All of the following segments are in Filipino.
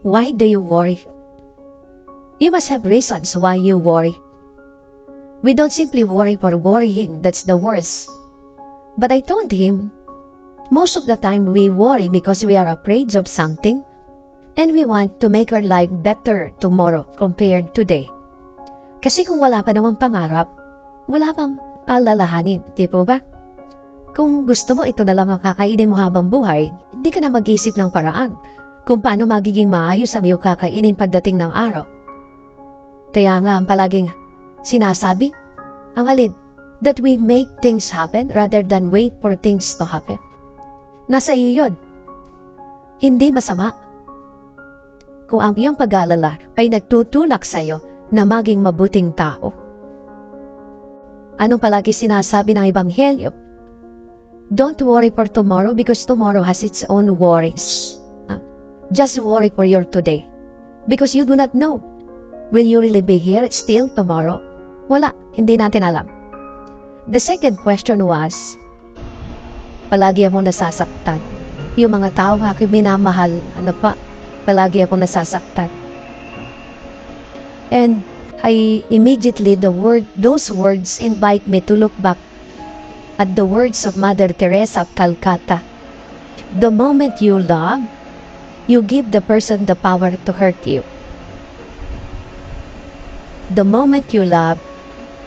Why do you worry? You must have reasons why you worry. We don't simply worry for worrying, that's the worst. But I told him, most of the time we worry because we are afraid of something and we want to make our life better tomorrow compared today. Kasi kung wala pa namang pangarap, wala pang alalahanin, di po ba? Kung gusto mo ito na lang ang kakainin mo habang buhay, hindi ka na mag-isip ng paraan kung paano magiging maayos ang iyong kakainin pagdating ng araw. Kaya nga ang palaging sinasabi, ang alin, that we make things happen rather than wait for things to happen. Nasa iyo yun. Hindi masama kung ang iyong pag-aalala ay nagtutulak sa iyo na maging mabuting tao. Anong palagi sinasabi ng Ebanghelyo? Don't worry for tomorrow because tomorrow has its own worries. Just worry for your today because you do not know. Will you really be here still tomorrow? Wala, hindi natin alam. The second question was, palagi akong nasasaktan. Yung mga tao aking minamahal, palagi akong nasasaktan. And immediately those words invite me to look back at the words of Mother Teresa of Calcutta. The moment you love, you give the person the power to hurt you. The moment you love,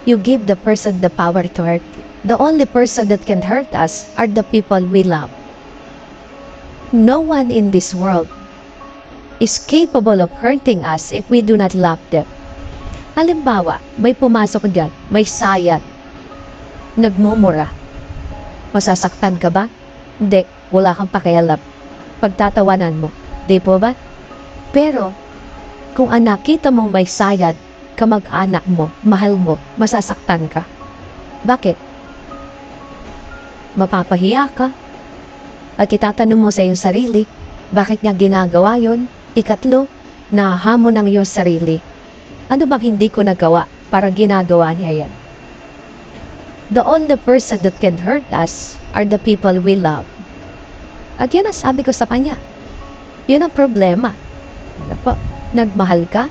you give the person the power to hurt you. The only person that can hurt us are the people we love. No one in this world is capable of hurting us if we do not love them. Halimbawa, may pumasok dyan, may sayad, nagmumura. Masasaktan ka ba? Hindi, wala kang pakialam. Pagtatawanan mo, di po ba? Pero, kung nakita mong may sayad, kamag-anak mo, mahal mo, masasaktan ka. Bakit? Mapapahiya ka. At itatanong mo sa iyong sarili, bakit niya ginagawa yon? Ikatlo, nahamon ang iyong sarili. Ano bang hindi ko nagawa para ginagawa niya yan? The only person that can hurt us are the people we love. At yan ang sabi ko sa kanya. Yun ang problema. Ano po? Nagmahal ka?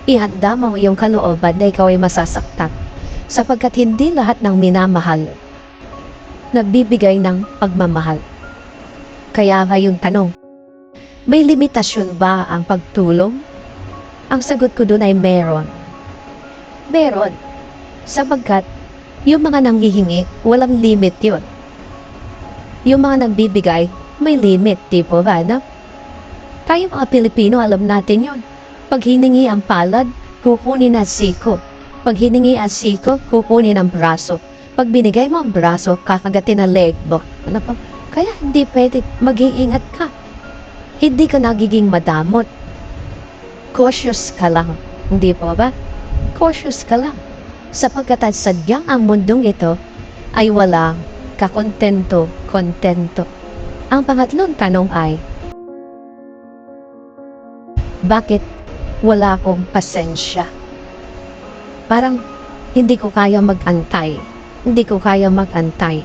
Ihanda mo iyong kalooban na ikaw ay masasaktan. Sapagkat hindi lahat ng minamahal nagbibigay ng pagmamahal. Kaya ngayong tanong, may limitasyon ba ang pagtulong? Ang sagot ko doon ay meron. Meron. Sapagkat yung mga nanghihingi, walang limit yun. Yung mga nagbibigay, may limit, di po ba, no? Tayo mga Pilipino, alam natin yun. Pag hiningi ang palad, kukunin ang siko. Pag hiningi ang siko, kukunin ang braso. Pag binigay mo ang braso, kakagatin ang leg mo. Ano pa? Kaya hindi pwede, mag-iingat ka. Hindi ka nagiging madamot. Cautious ka lang. Hindi po ba? Cautious ka lang. Sapagkat sadyang ang mundong ito ay walang kakontento. Ang pangatlong tanong ay, bakit wala akong pasensya? Parang hindi ko kaya mag-antay. Hindi ko kaya mag-antay.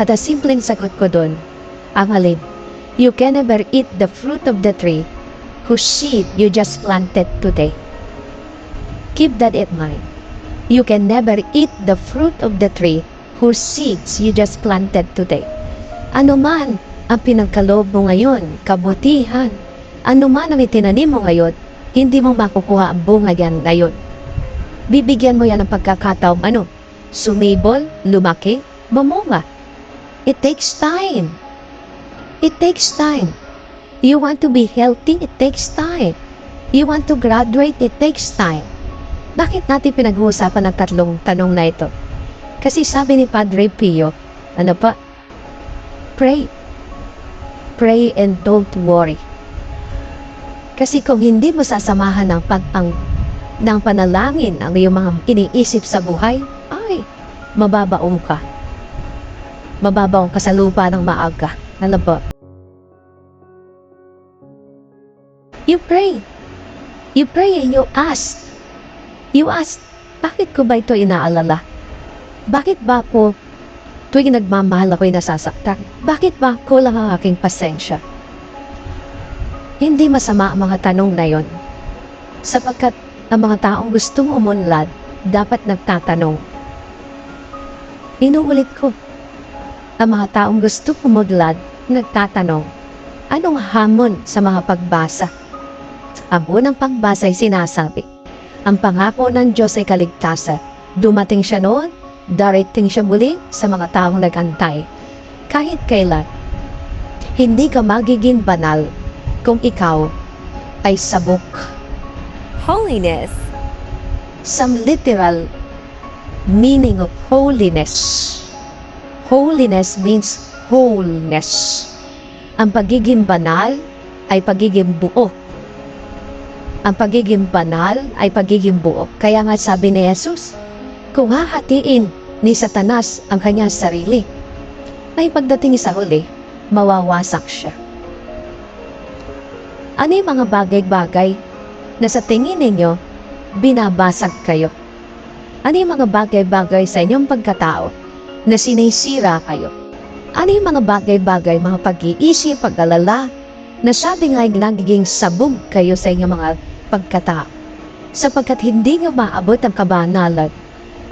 At ang simpleng sagot ko doon, ang alin, you can never eat the fruit of the tree whose seed you just planted today. Keep that in mind. You can never eat the fruit of the tree whose seeds you just planted today. Ano man ang pinagkaloob mo ngayon, kabutihan, ano man ang itinanim mo ngayon, hindi mo makukuha ang bunga yan ngayon. Bibigyan mo yan ng pagkakataong sumibol, lumaki, mamunga. It takes time. It takes time. You want to be healthy, it takes time. You want to graduate, it takes time. Bakit natin pinag-uusapan ang tatlong tanong na ito? Kasi sabi ni Padre Pio, pray. Pray and don't worry. Kasi kung hindi mo sasamahan ng panalangin ang iyong mga iniisip sa buhay, ay, mababaong ka. Mababaong ka sa lupa ng maaga. Ano ba? You pray. You pray and you ask. You ask, bakit ko ba ito inaalala? Bakit ba po tuwing nagmamahal ako'y nasasaktan? Bakit ba kulang ang aking pasensya? Hindi masama ang mga tanong na yon. Sapagkat ang mga taong gustong umunlad, dapat nagtatanong. Inuulit ko, ang mga taong gustong umunlad, nagtatanong. Anong hamon sa mga pagbasa? Ang unang pagbasa ay sinasabi, ang pangako ng Diyos ay kaligtasan. Dumating siya noon, darating siya muli sa mga taong nag-antay. Kahit kailan, hindi ka magiging banal kung ikaw ay sabok. Holiness. Some literal meaning of holiness. Holiness means wholeness. Ang pagiging banal ay pagiging buo. Ang pagiging banal ay pagiging buo. Kaya nga sabi ni Jesus, kung hahatiin ni Satanas ang kanyang sarili, ay pagdating sa huli, mawawasak siya. Ano yung mga bagay-bagay na sa tingin ninyo, binabasag kayo? Ano yung mga bagay-bagay sa inyong pagkatao na sinisira kayo? Ano yung mga bagay-bagay, mga pag-iisip, pag-alala, na sabi nga nagiging sabog kayo sa inyong mga pagkatao? Sapagkat hindi nyo maabot ang kabanalan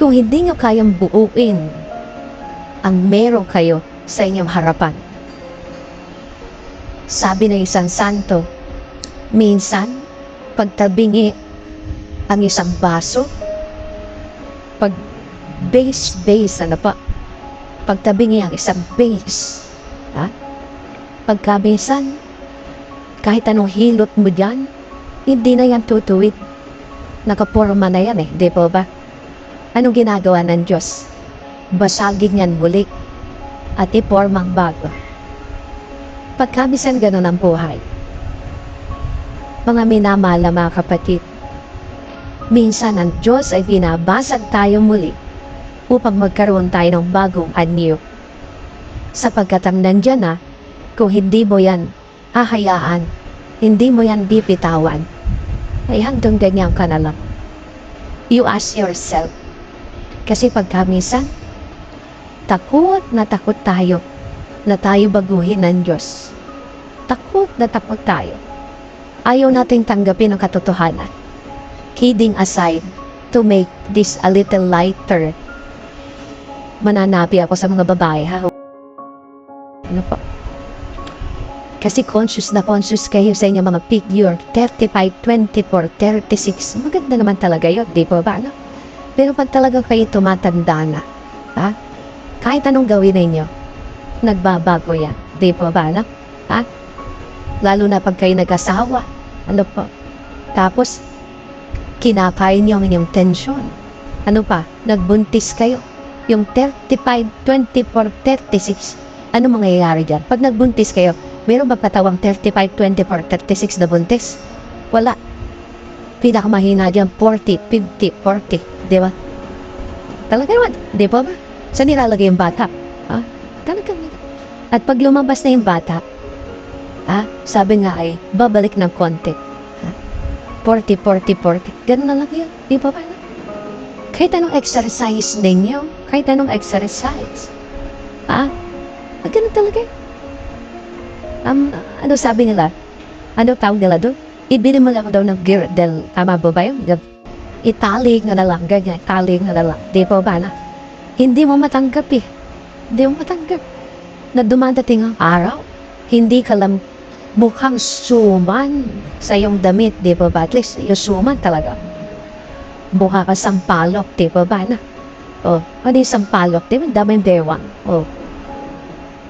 kung hindi nyo kayang buuin ang meron kayo sa inyong harapan. Sabi ng isang santo, minsan, pagtabingi ang isang baso, pag base, pagtabingi ang isang base, pagkabisan, kahit anong hilot mo dyan, hindi na yan tutuwid. Nakaporma na yan di po ba? Anong ginagawa ng Diyos? Basagin yan muli at ipormang bago. Pagkabisan ganun ang buhay. Mga minamahal na mga kapatid, minsan ang Diyos ay binabasag tayo muli upang magkaroon tayo ng bagong anyo. Sapagkat ang nandyan na, kung hindi mo yan hahayaan, hindi mo yan bibitawan, ay hanggang ganyan ka na lang. You ask yourself, kasi pagkamisan, takot na takot tayo na tayo baguhin ng Diyos. Takot na takot tayo. Ayaw nating tanggapin ang katotohanan. Kidding aside, to make this a little lighter, mananabi ako sa mga babae, ha? Ano po? Kasi conscious na conscious kayo sa inyong mga figure, 35, 24, 36. Maganda naman talaga yun, di po ba? No? Pero pag talaga kayo tumatanda na, ha? Kahit anong gawin ninyo, nagbabago yan, di po ba? No? Ha? Lalo na pag kayo nag-asawa, ano po? Tapos, kinakain niyo ang inyong tensyon. Ano pa? Nagbuntis kayo. Yung 35, 24, 36. Ano mangyayari dyan? Pag nagbuntis kayo, meron ba katawang 35, 24, 36 na buntis? Wala. Pinakamahina dyan, 40, 50, 40. Di ba? Talaga naman. Di ba ba? Saan nilalagay yung bata? Ha? Talaga. At pag lumabas na yung bata, sabi nga ay, babalik ng konti. 40, 40, 40. Ganun na lang yun. Di ba ba? Kahit anong exercise ninyo, kahit anong exercise. Ganun talaga. Ano sabi nila? Ano tawag nila doon? Ibili mo lang daw ng girdle. Tama ba ba yun? Italig na lang. Ganyan. Italig na lang. Di ba ba na? Hindi mo matanggap eh. Hindi mo matanggap. Na dumadating ang araw, hindi ka lang mukhang suman sa iyong damit, di ba ba? At least, yung suman talaga. Mukha ka sampalok, di ba ba na? Ano yung sampalok? Di ba? Daming bewang.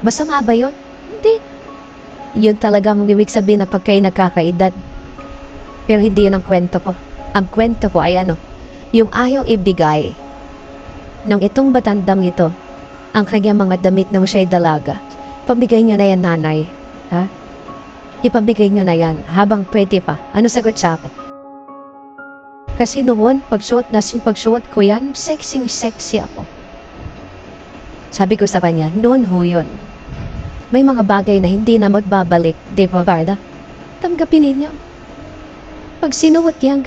Masama ba yun? Hindi. Yun talagang ibig sabihin na pag kayo nagkakaedad. Pero hindi yun ang kwento ko. Ang kwento ko ay yung ayaw ibigay ng itong batandang ito ang kanyang mga damit na siya'y dalaga. Pabigay niyo na yan, nanay. Ha? Ipabigay niyo na yan habang pwede pa. Ano sagot sa akin? Kasi noon, pagsuot ko yan, sexy ako. Sabi ko sa kanya, noon ho yun. May mga bagay na hindi na magbabalik, di ba, Barda? Tanggapin ninyo. Pag sinuot yan,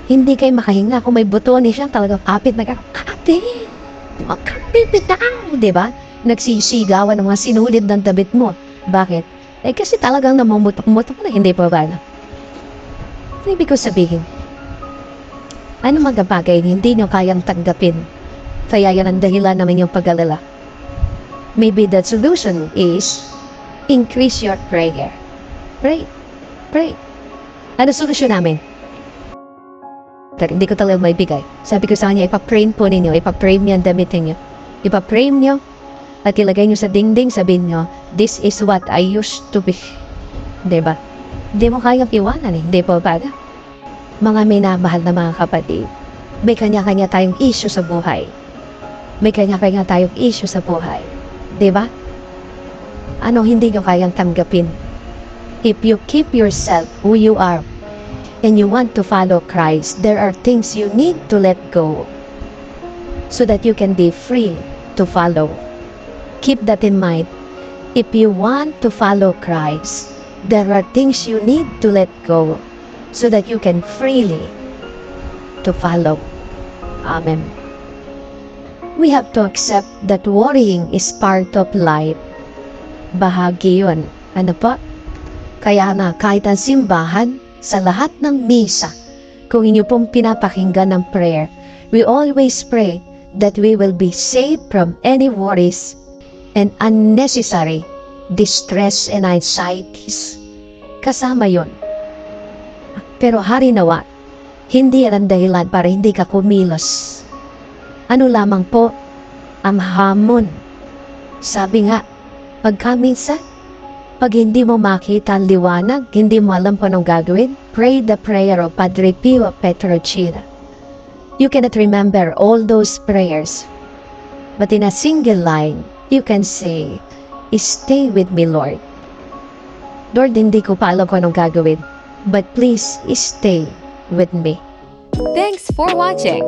hindi kayo makahinga. Kung may buto ni siya, talagang kapit na ate, makapit bitaw, di ba? Nagsisigawan ng mga sinulid ng damit mo. Bakit? Kasi talagang namumutok-mutok na, hindi pa ba? Ano ibig ko sabihin? Ano mga bagay na hindi nyo kayang tanggapin? Kaya yan ang dahilan naman yung pag-alala. Maybe the solution is increase your prayer. Pray. Pray. Ano solusyon namin? Pero hindi ko talaga maibigay. Sabi ko sa kanya, ipa-frame po ninyo, ipa-frame niyo ang damit niyo. Ipa-frame niyo at ilagay niyo sa dingding, sabihin niyo, this is what I used to be. Diba? Hindi mo kayang iwanan eh. Hindi po ba? Mga minamahal na mga kapatid, may kanya-kanya tayong issue sa buhay. May kanya-kanya tayong issue sa buhay. Diba? Ano hindi nyo kayang tanggapin? If you keep yourself who you are, and you want to follow Christ, there are things you need to let go so that you can be free to follow. Keep that in mind. If you want to follow Christ, there are things you need to let go so that you can freely to follow. Amen. We have to accept that worrying is part of life. Bahagi yun. Ano po? Kaya na kahit ang simbahan, sa lahat ng misa, kung inyo pong pinapakinggan ng prayer, we always pray that we will be saved from any worries and unnecessary distress and anxieties. Kasama yon. Pero hari nawa, hindi yan ang dahilan para hindi ka kumilos. Ano lamang po ang hamon? Sabi nga, pagkaminsan, pag hindi mo makita ang liwanag, hindi mo alam kung anong gagawin, pray the prayer of Padre Pio Petrocina. You cannot remember all those prayers, but in a single line, you can say, stay with me, Lord. Lord, hindi ko pa alam kung anong gagawin, but please stay with me. Thanks for watching.